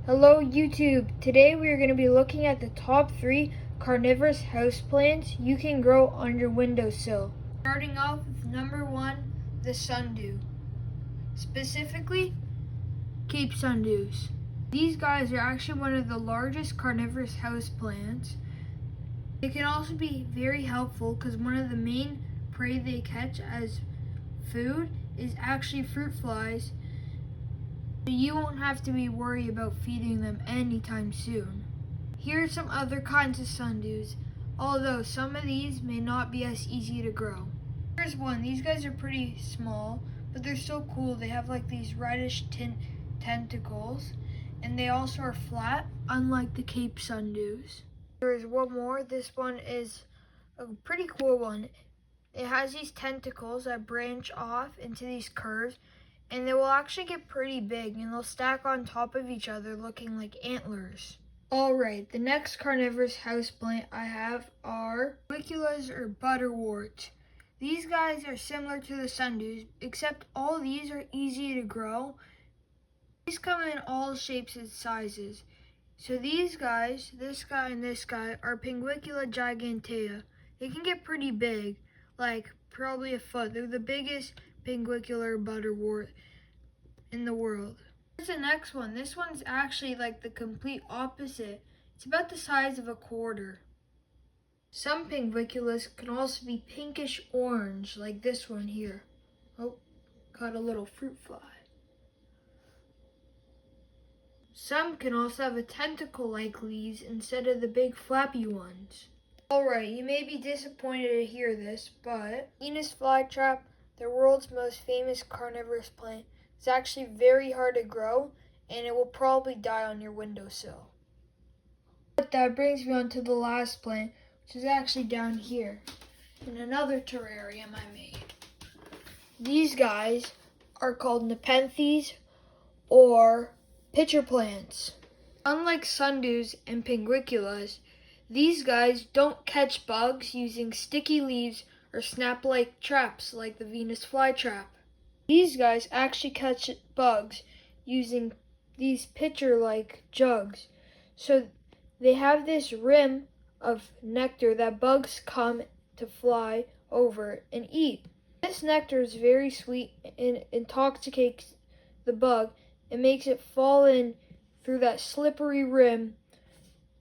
Hello YouTube! Today we are going to be looking at the top 3 carnivorous houseplants you can grow on your windowsill. Starting off with number 1, the sundew. Specifically, Cape sundews. These guys are actually one of the largest carnivorous houseplants. They can also be very helpful because one of the main prey they catch as food is actually fruit flies. You won't have to be worried about feeding them anytime soon. Here are some other kinds of sundews, although some of these may not be as easy to grow. Here's one. These guys are pretty small, but they're still cool. They have like these reddish tentacles, and they also are flat, unlike the Cape sundews. There is one more. This one is a pretty cool one. It has these tentacles that branch off into these curves, and they will actually get pretty big, and they'll stack on top of each other looking like antlers. Alright, the next carnivorous houseplant I have are Panguiculas or butterwort. These guys are similar to the sundews, except all these are easy to grow. These come in all shapes and sizes. So these guys, this guy and this guy, are Panguicula gigantea. They can get pretty big, like probably a foot. They're the biggest Panguicular butterwort in the world. Here's the next one. This one's actually like the complete opposite. It's about the size of a quarter. Some Panguiculas can also be pinkish orange, like this one here. Oh, got a little fruit fly. Some can also have a tentacle-like leaves instead of the big flappy ones. Alright, you may be disappointed to hear this, but Venus flytrap, the world's most famous carnivorous plant, is actually very hard to grow, and it will probably die on your windowsill. But that brings me on to the last plant, which is actually down here, in another terrarium I made. These guys are called Nepenthes, or pitcher plants. Unlike sundews and Panguiculas, these guys don't catch bugs using sticky leaves or snap-like traps like the Venus flytrap. These guys actually catch bugs using these pitcher-like jugs. So they have this rim of nectar that bugs come to fly over and eat. This nectar is very sweet and intoxicates the bug and makes it fall in through that slippery rim.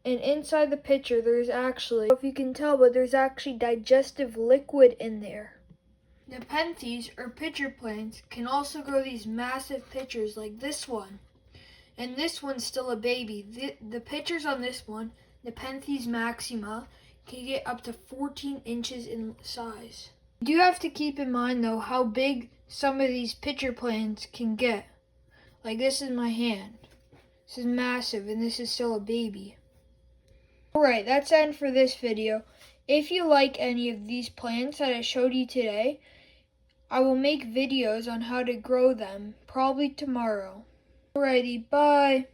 And inside the pitcher, there's actually, if you can tell, but there's actually digestive liquid in there. Nepenthes, or pitcher plants, can also grow these massive pitchers like this one. And this one's still a baby. The pitchers on this one, Nepenthes maxima, can get up to 14 inches in size. You do have to keep in mind, though, how big some of these pitcher plants can get. Like this is my hand. This is massive, and this is still a baby. Alright, that's the end for this video. If you like any of these plants that I showed you today, I will make videos on how to grow them, probably tomorrow. Alrighty, bye!